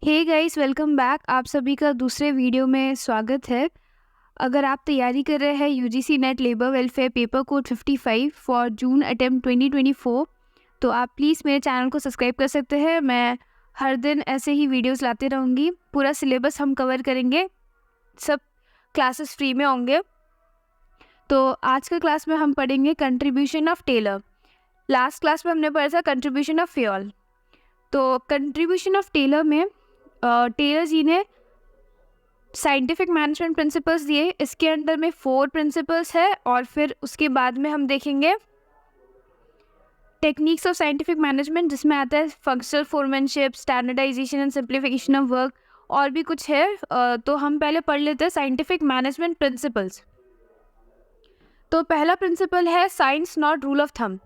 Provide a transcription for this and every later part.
Hey guys, welcome back. आप सभी का दूसरे वीडियो में स्वागत है। अगर आप तैयारी कर रहे हैं UGC net labour welfare paper code 55 for June attempt 2024, तो आप प्लीज़ मेरे चैनल को सब्सक्राइब कर सकते हैं। मैं हर दिन ऐसे ही वीडियोस लाते रहूँगी। पूरा सिलेबस हम कवर करेंगे, सब क्लासेस फ्री में होंगे। तो आज का क्लास में हम पढ़ेंगे contribution of Taylor. Last class में हमने पढ़ा था कंट्रीब्यूशन ऑफ फ्यूल। तो कंट्रीब्यूशन ऑफ टेलर में टेलर जी ने साइंटिफिक मैनेजमेंट प्रिंसिपल्स दिए। इसके अंदर में 4 प्रिंसिपल्स है और फिर उसके बाद में हम देखेंगे टेक्निक्स ऑफ साइंटिफिक मैनेजमेंट, जिसमें आता है functional foremanship, standardisation and simplification of work, और भी कुछ है। तो हम पहले पढ़ लेते हैं साइंटिफिक मैनेजमेंट प्रिंसिपल्स। तो पहला प्रिंसिपल है science not rule of thumb.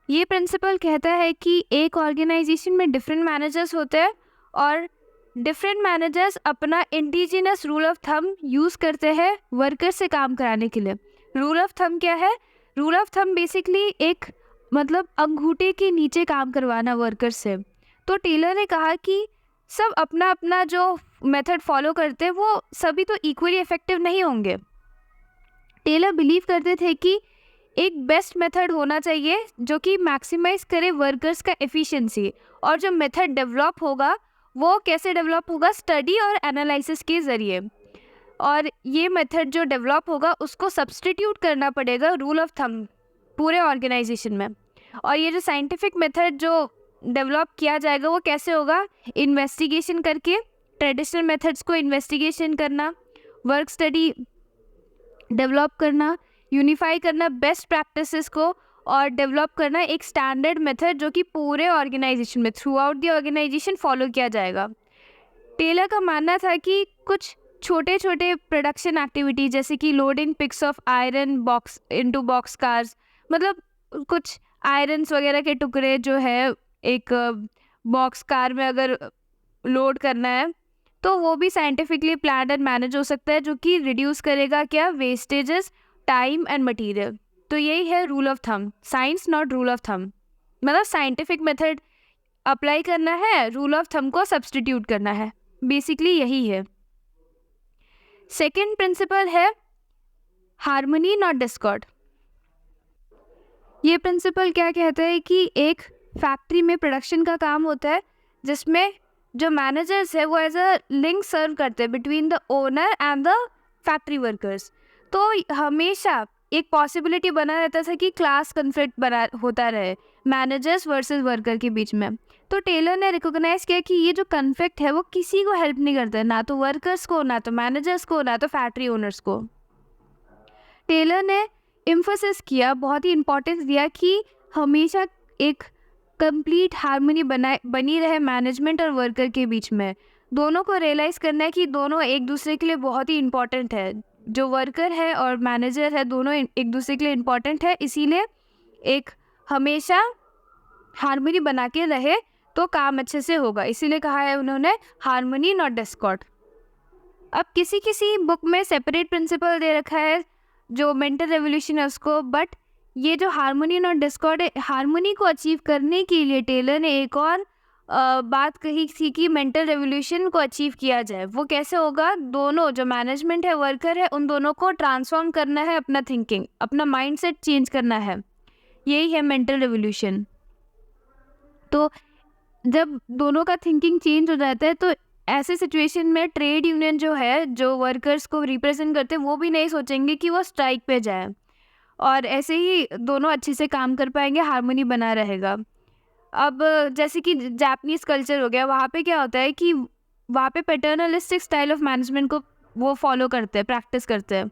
ये प्रिंसिपल कहता है कि एक ऑर्गेनाइजेशन में डिफरेंट मैनेजर्स होते हैं और डिफरेंट मैनेजर्स अपना indigenous rule of thumb use करते हैं वर्कर से काम कराने के लिए। रूल ऑफ थंब क्या है? रूल ऑफ थंब बेसिकली एक मतलब अंगूठे के नीचे काम करवाना वर्कर से। तो टेलर ने कहा कि सब अपना अपना जो मेथड फॉलो करते हैं वो सभी तो इक्वली इफेक्टिव नहीं होंगे। टेलर बिलीव करते थे कि एक बेस्ट मेथड होना चाहिए जो कि मैक्सिमाइज करे वर्कर्स का एफिशिएंसी, और जो मेथड डेवलप होगा वो कैसे डेवलप होगा? स्टडी और एनालिसिस के ज़रिए। और ये मेथड जो डेवलप होगा उसको सब्सटीट्यूट करना पड़ेगा रूल ऑफ थंब पूरे ऑर्गेनाइजेशन में। और ये जो साइंटिफिक मेथड जो डेवलप किया जाएगा वो कैसे होगा? इन्वेस्टिगेशन करके, ट्रेडिशनल मेथड्स को इन्वेस्टिगेशन करना, वर्क स्टडी डेवलप करना, यूनिफाई करना बेस्ट प्रैक्टिसेस को, और डेवलप करना एक स्टैंडर्ड मेथड जो कि पूरे ऑर्गेनाइजेशन में throughout the organisation follow किया जाएगा। टेलर का मानना था कि कुछ छोटे छोटे प्रोडक्शन एक्टिविटी जैसे कि loading pigs of iron box into box cars, मतलब कुछ आयरन्स वगैरह के टुकड़े जो है एक बॉक्स कार में अगर लोड करना है तो वो भी साइंटिफिकली प्लान्ड एंड मैनेज हो सकता है, जो कि रिड्यूस करेगा क्या? Vestiges, time and material. तो यही है rule of thumb, science not rule of thumb. मतलब साइंटिफिक मेथड अप्लाई करना है, रूल ऑफ थंब को सब्सटीट्यूट करना है, बेसिकली यही है। सेकंड प्रिंसिपल है हार्मनी नॉट डिस्कॉर्ड। ये प्रिंसिपल क्या कहता है कि एक फैक्ट्री में प्रोडक्शन का काम होता है जिसमें जो मैनेजर्स है वो एज अ लिंक सर्व करते हैं between the owner and the factory workers. तो हमेशा एक पॉसिबिलिटी बना रहता था कि क्लास कन्फ्लिक्ट बना होता रहे मैनेजर्स वर्सेस वर्कर के बीच में। तो टेलर ने रिकॉग्नाइज किया कि ये जो कन्फ्लिक्ट है वो किसी को हेल्प नहीं करता है, ना तो वर्कर्स को, ना तो मैनेजर्स को, ना तो फैक्ट्री ओनर्स को। टेलर ने एम्फोसिस किया, बहुत ही इम्पोर्टेंस दिया कि हमेशा एक कंप्लीट हार्मनी बनी रहे मैनेजमेंट और वर्कर के बीच में। दोनों को रियलाइज़ करना है कि दोनों एक दूसरे के लिए बहुत ही इम्पॉर्टेंट है। जो वर्कर है और मैनेजर है दोनों एक दूसरे के लिए इम्पॉर्टेंट है, इसीलिए एक हमेशा हार्मनी बना के रहे तो काम अच्छे से होगा। इसीलिए कहा है उन्होंने हार्मनी नॉट डिस्कॉर्ड। अब किसी किसी बुक में सेपरेट प्रिंसिपल दे रखा है जो मेंटल रेवोल्यूशन है उसको, बट ये जो हार्मनी नॉट डिस्कॉर्ड है, हार्मनी को अचीव करने के लिए टेलर ने एक और बात कही थी कि मेंटल रेवोल्यूशन को अचीव किया जाए। वो कैसे होगा? दोनों जो मैनेजमेंट है, वर्कर है, उन दोनों को ट्रांसफॉर्म करना है, अपना थिंकिंग, अपना माइंडसेट चेंज करना है। यही है मेंटल रेवोल्यूशन। तो जब दोनों का थिंकिंग चेंज हो जाता है तो ऐसे सिचुएशन में ट्रेड यूनियन जो है, जो वर्कर्स को रिप्रेजेंट करते हैं, वो भी नहीं सोचेंगे कि वो स्ट्राइक पे जाए, और ऐसे ही दोनों अच्छे से काम कर पाएंगे, हार्मनी बना रहेगा। अब जैसे कि जापानीज़ कल्चर हो गया, वहाँ पे क्या होता है कि वहाँ पे पैटर्नलिस्टिक स्टाइल ऑफ मैनेजमेंट को वो फॉलो करते हैं, प्रैक्टिस करते हैं।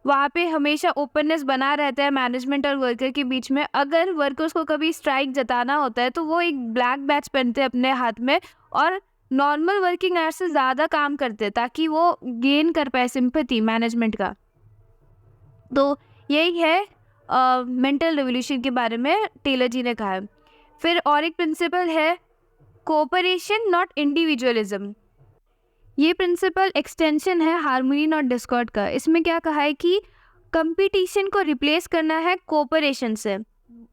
वहाँ पे हमेशा ओपननेस बना रहता है मैनेजमेंट और वर्कर के बीच में। अगर वर्कर्स को कभी स्ट्राइक जताना होता है तो वो एक ब्लैक बैच पहनते हैं अपने हाथ में और नॉर्मल वर्किंग आवर्स से ज़्यादा काम करते हैं ताकि वो गेन कर पाए सिंपैथी मैनेजमेंट का। तो यही है मेंटल रेवोल्यूशन के बारे में टेलर जी ने कहा है। फिर और एक प्रिंसिपल है कोऑपरेशन नॉट इंडिविजुअलिज्म। ये प्रिंसिपल एक्सटेंशन है हार्मनी नॉट डिस्कॉर्ड का। इसमें क्या कहा है कि कंपटीशन को रिप्लेस करना है कोऑपरेशन से,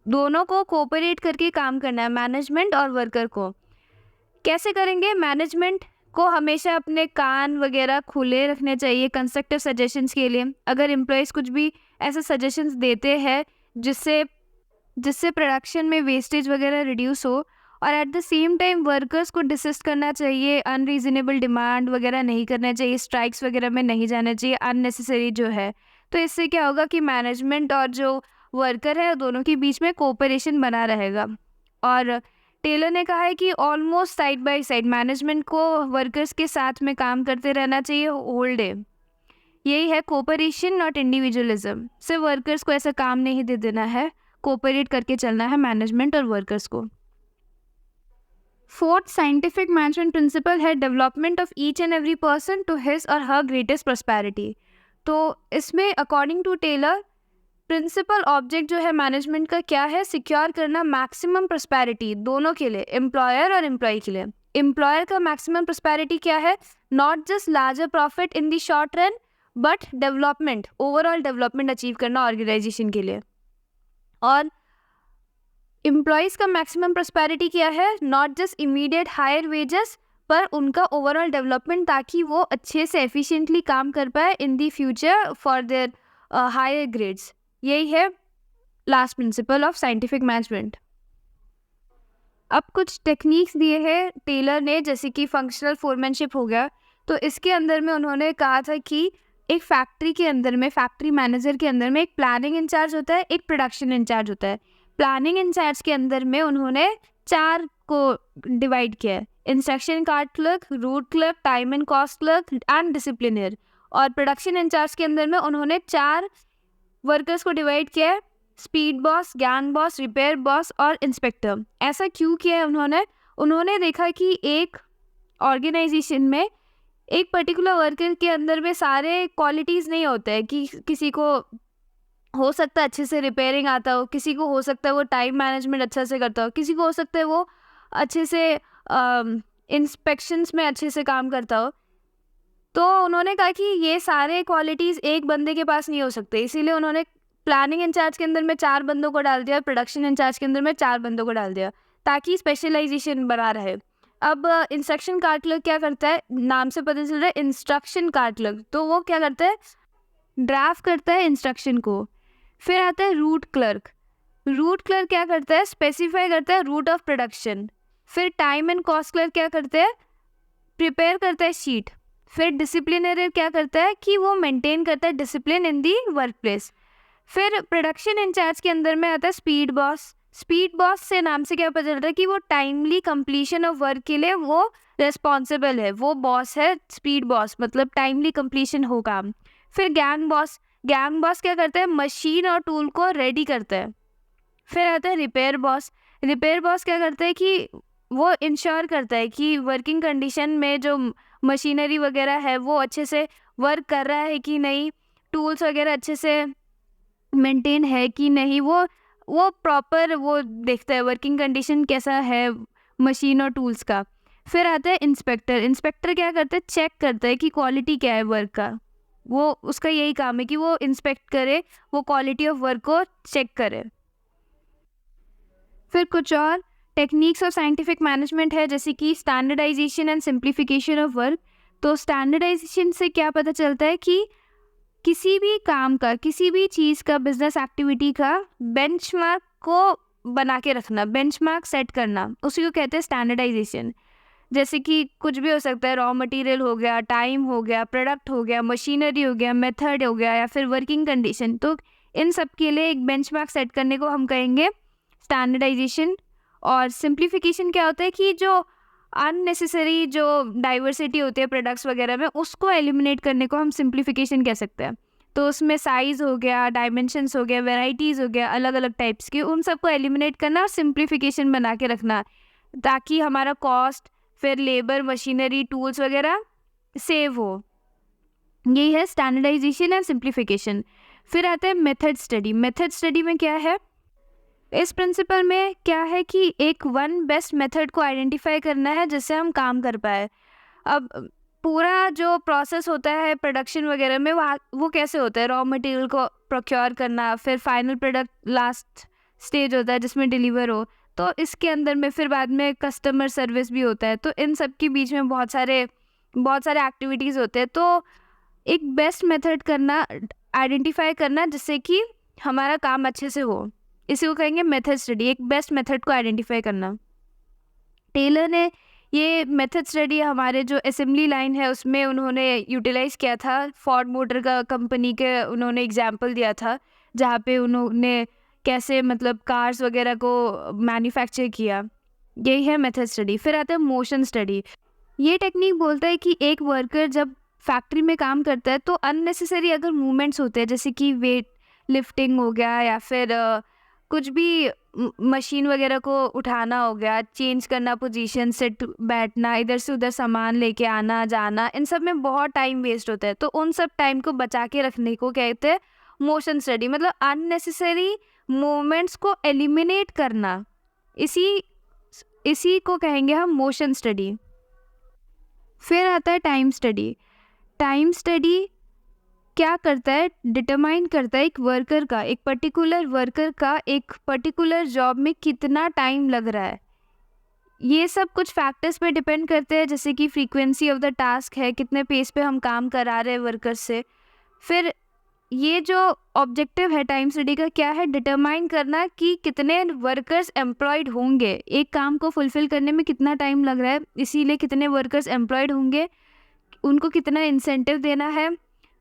दोनों को कोऑपरेट करके काम करना है, मैनेजमेंट और वर्कर को। कैसे करेंगे? मैनेजमेंट को हमेशा अपने कान वगैरह खुले रखने चाहिए कंस्ट्रक्टिव सजेशंस के लिए। अगर एम्प्लॉयज़ कुछ भी ऐसे सजेशंस देते हैं जिससे जिससे प्रोडक्शन में वेस्टेज वगैरह रिड्यूस हो, और at the same time workers को डिसिस्ट करना चाहिए, अनरीजनेबल डिमांड वगैरह नहीं करना चाहिए, स्ट्राइक्स वगैरह में नहीं जाना चाहिए अननेसेसरी जो है। तो इससे क्या होगा कि मैनेजमेंट और जो वर्कर है दोनों के बीच में कोऑपरेशन बना रहेगा। और टेलर ने कहा है कि almost side by side management को वर्कर्स के साथ में काम करते रहना चाहिए होल डे। यही है कोऑपरेशन, नॉट इंडिविजुअलिज्म। सिर्फ वर्कर्स को ऐसा काम नहीं दे देना है, कोऑपरेट करके चलना है मैनेजमेंट और वर्कर्स को। फोर्थ साइंटिफिक मैनेजमेंट प्रिंसिपल है development of each and every person to his और हर ग्रेटेस्ट प्रॉस्पेरिटी। तो इसमें according to Taylor principle object जो है मैनेजमेंट का क्या है? सिक्योर करना मैक्सिमम प्रॉस्पेरिटी दोनों के लिए, एम्प्लॉयर और एम्प्लॉय के लिए। एम्प्लॉयर का मैक्सिमम प्रॉस्पेरिटी क्या है? Not just larger profit in the short run but development, overall development achieve करना ऑर्गेनाइजेशन के लिए। और एम्प्लॉयज़ का मैक्सिमम प्रॉस्पेरिटी क्या है? Not just immediate higher wages पर उनका ओवरऑल डेवलपमेंट, ताकि वो अच्छे से एफिशिएंटली काम कर पाए in the future for their higher grades. यही है last principle of scientific management. अब कुछ टेक्निक्स दिए हैं टेलर ने, जैसे कि फंक्शनल फोरमैनशिप हो गया। तो इसके अंदर में उन्होंने कहा था कि एक फैक्ट्री के अंदर में, फैक्ट्री मैनेजर के अंदर में एक प्लानिंग इंचार्ज होता है, एक प्रोडक्शन इंचार्ज होता है। प्लानिंग इंचार्ज के अंदर में उन्होंने 4 को डिवाइड किया है: instruction card clerk, route clerk, time and cost clerk and disciplinarian. और प्रोडक्शन इंचार्ज के अंदर में उन्होंने 4 वर्कर्स को डिवाइड किया है: speed boss, gang boss, repair boss और इंस्पेक्टर। ऐसा क्यों किया है उन्होंने देखा कि एक ऑर्गेनाइजेशन में एक पर्टिकुलर वर्कर के अंदर में सारे क्वालिटीज़ नहीं होते हैं कि किसी को हो सकता है अच्छे से रिपेयरिंग आता हो, किसी को हो सकता है वो टाइम मैनेजमेंट अच्छा से करता हो, किसी को हो सकता है वो अच्छे से इंस्पेक्शंस में अच्छे से काम करता हो। तो उन्होंने कहा कि ये सारे क्वालिटीज़ एक बंदे के पास नहीं हो सकते, इसीलिए उन्होंने प्लानिंग इंचार्ज के अंदर में 4 बंदों को डाल दिया, प्रोडक्शन इंचार्ज के अंदर में 4 बंदों को डाल दिया, ताकि स्पेशलाइजेशन बना रहे। अब इंस्ट्रक्शन कार्ड क्लर्क क्या करता है? नाम से पता चल रहा है इंस्ट्रक्शन कार्ड क्लर्क। तो वो क्या करता है? ड्राफ्ट करता है इंस्ट्रक्शन को। फिर आता है रूट क्लर्क। रूट क्लर्क क्या करता है? स्पेसिफाई करता है रूट ऑफ प्रोडक्शन। फिर टाइम एंड कॉस्ट क्लर्क क्या करते हैं? प्रिपेयर करता है शीट। फिर डिसिप्लिनरी क्या करता है कि वो मेंटेन करता है discipline in the work place. फिर प्रोडक्शन इंचार्ज के अंदर में आता है स्पीड बॉस। स्पीड बॉस से नाम से क्या पता चल रहा है कि वो टाइमली कंप्लीशन ऑफ वर्क के लिए वो रिस्पॉन्सिबल है, वो बॉस है स्पीड बॉस, मतलब टाइमली कंप्लीशन हो काम। फिर गैंग बॉस क्या करता है? मशीन और टूल को रेडी करता है। फिर आता है रिपेयर बॉस क्या करता है कि वो इंश्योर करता है कि वर्किंग कंडीशन में जो मशीनरी वगैरह है वो अच्छे से वर्क कर रहा है कि नहीं, टूल्स वगैरह अच्छे से मेंटेन है कि नहीं, वो प्रॉपर वो देखता है वर्किंग कंडीशन कैसा है मशीन और टूल्स का। फिर आता है इंस्पेक्टर क्या करता है? चेक करता है कि क्वालिटी क्या है वर्क का। वो उसका यही काम है कि वो इंस्पेक्ट करे, वो क्वालिटी ऑफ वर्क को चेक करे। फिर कुछ और टेक्निक्स ऑफ साइंटिफिक मैनेजमेंट है, जैसे कि standardisation and simplification of work. तो स्टैंडर्डाइजेशन से क्या पता चलता है कि किसी भी काम का, किसी भी चीज़ का, बिजनेस एक्टिविटी का बेंचमार्क को बना के रखना, बेंचमार्क सेट करना, उसी को कहते हैं स्टैंडर्डाइजेशन। जैसे कि कुछ भी हो सकता है, रॉ मटेरियल हो गया, टाइम हो गया, प्रोडक्ट हो गया, मशीनरी हो गया, मेथड हो गया, या फिर वर्किंग कंडीशन। तो इन सब के लिए एक बेंचमार्क सेट करने को हम कहेंगे स्टैंडर्डाइजेशन। और सिंप्लीफिकेशन क्या होता है कि जो अननेसेसरी जो डाइवर्सिटी होती है प्रोडक्ट्स वगैरह में, उसको एलिमिनेट करने को हम सिंप्लीफिकेशन कह सकते हैं। तो उसमें साइज़ हो गया, डायमेंशंस हो गया, वेराइटीज़ हो गया, अलग अलग टाइप्स की, उन सबको एलिमिनेट करना और सिंप्लीफिकेशन बना के रखना, ताकि हमारा कॉस्ट, फिर लेबर, मशीनरी, टूल्स वगैरह सेव हो। यही है स्टैंडर्डाइजेशन एंड सिंप्लीफिकेशन। फिर आता है मेथड स्टडी में क्या है? इस प्रिंसिपल में क्या है कि एक वन बेस्ट मेथड को आइडेंटिफाई करना है जिससे हम काम कर पाए। अब पूरा जो प्रोसेस होता है प्रोडक्शन वगैरह में, वो कैसे होता है? रॉ मटेरियल को प्रोक्योर करना, फिर फाइनल प्रोडक्ट लास्ट स्टेज होता है जिसमें डिलीवर हो, तो इसके अंदर में फिर बाद में कस्टमर सर्विस भी होता है, तो इन सब के बीच में बहुत सारे एक्टिविटीज़ होते हैं। तो एक बेस्ट मेथड करना, आइडेंटिफाई करना जिससे कि हमारा काम अच्छे से हो, इसी को कहेंगे मेथड स्टडी। एक बेस्ट मेथड को आइडेंटिफाई करना। टेलर ने ये मेथड स्टडी हमारे जो असेंबली लाइन है उसमें उन्होंने यूटिलाइज़ किया था। फोर्ड मोटर का कंपनी के उन्होंने एग्जांपल दिया था, जहाँ पे उन्होंने कैसे मतलब कार्स वगैरह को मैन्युफैक्चर किया। यही है मेथड स्टडी। फिर आता है मोशन स्टडी। ये टेक्निक बोलता है कि एक वर्कर जब फैक्ट्री में काम करता है तो अननेसेसरी अगर मूवमेंट्स होते हैं, जैसे कि वेट लिफ्टिंग हो गया या फिर कुछ भी मशीन वगैरह को उठाना हो गया, चेंज करना पोजीशन, सिट बैठना, इधर से उधर सामान लेके आना जाना, इन सब में बहुत टाइम वेस्ट होता है। तो उन सब टाइम को बचा के रखने को कहते हैं मोशन स्टडी, मतलब अननेसेसरी मूवमेंट्स को एलिमिनेट करना, इसी को कहेंगे हम मोशन स्टडी। फिर आता है टाइम स्टडी। टाइम स्टडी क्या करता है, डिटरमाइन करता है एक पर्टिकुलर वर्कर का एक पर्टिकुलर जॉब में कितना टाइम लग रहा है। ये सब कुछ फैक्टर्स पे डिपेंड करते हैं, जैसे कि फ्रीक्वेंसी ऑफ द टास्क है, कितने पेस पे हम काम करा रहे हैं वर्कर से। फिर ये जो ऑब्जेक्टिव है टाइम स्टडी का क्या है, डिटरमाइन करना कि कितने वर्कर्स एम्प्लॉयड होंगे, एक काम को फुलफ़िल करने में कितना टाइम लग रहा है, इसीलिए कितने वर्कर्स एम्प्लॉयड होंगे, उनको कितना इंसेंटिव देना है,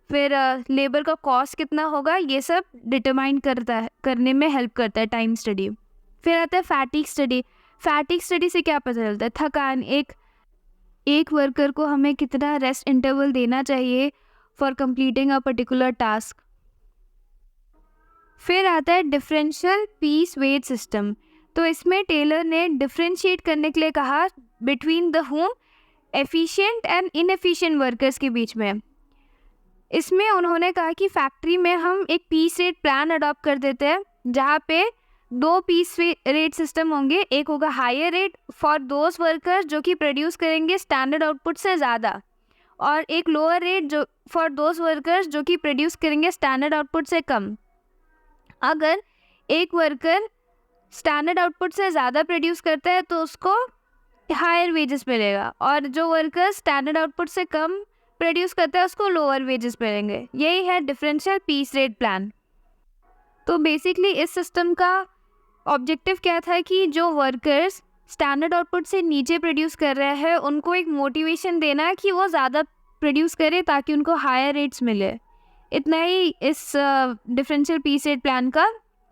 फिर लेबर का कॉस्ट कितना होगा, ये सब डिटरमाइन करने में हेल्प करता है टाइम स्टडी। फिर आता है फैटिग स्टडी। फैटिग स्टडी से क्या पता चलता है, थकान, एक वर्कर को हमें कितना रेस्ट इंटरवल देना चाहिए for completing a particular task. फिर आता है डिफरेंशियल पीस वेट सिस्टम। तो इसमें टेलर ने डिफ्रेंशिएट करने के लिए कहा between the home efficient and inefficient workers के बीच में। इसमें उन्होंने कहा कि फैक्ट्री में हम एक पीस रेट प्लान अडॉप्ट कर देते हैं, जहाँ पे 2 पीस रेट सिस्टम होंगे। एक होगा higher rate for those workers जो कि प्रोड्यूस करेंगे स्टैंडर्ड आउटपुट से ज़्यादा, और एक लोअर रेट जो फॉर दोज वर्कर्स जो कि प्रोड्यूस करेंगे स्टैंडर्ड आउटपुट से कम। अगर एक वर्कर स्टैंडर्ड आउटपुट से ज़्यादा प्रोड्यूस करता है तो उसको हायर वेजेस मिलेगा, और जो वर्कर स्टैंडर्ड आउटपुट से कम प्रोड्यूस करता है उसको लोअर वेजेस मिलेंगे। यही है डिफरेंशियल पीस रेट प्लान। तो बेसिकली इस सिस्टम का ऑब्जेक्टिव क्या था कि जो वर्कर्स स्टैंडर्ड आउटपुट से नीचे प्रोड्यूस कर रहे हैं उनको एक मोटिवेशन देना कि वो ज़्यादा प्रोड्यूस करें ताकि उनको हायर रेट्स मिले। इतना ही इस डिफरेंशियल पीस रेट प्लान का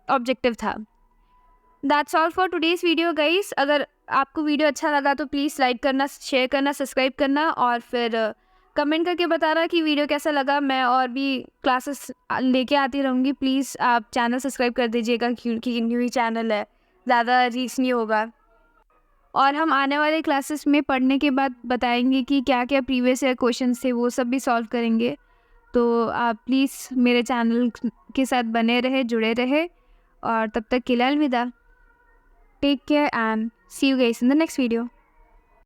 ऑब्जेक्टिव था। That's all for today's video guys. अगर आपको वीडियो अच्छा लगा तो प्लीज़ लाइक करना, शेयर करना, सब्सक्राइब करना, और फिर कमेंट करके बताना कि वीडियो कैसा लगा। मैं और भी क्लासेस लेके आती रहूँगी। प्लीज़ आप चैनल सब्सक्राइब कर दीजिएगा क्योंकि न्यू ही चैनल है, ज़्यादा रीच नहीं होगा। और हम आने वाले क्लासेस में पढ़ने के बाद बताएंगे कि क्या क्या प्रीवियस ईयर क्वेश्चंस थे, वो सब भी सॉल्व करेंगे। तो आप प्लीज़ मेरे चैनल के साथ बने रहे, जुड़े रहे, और तब तक के लिए अलविदा। Take care and see you guys in the next video.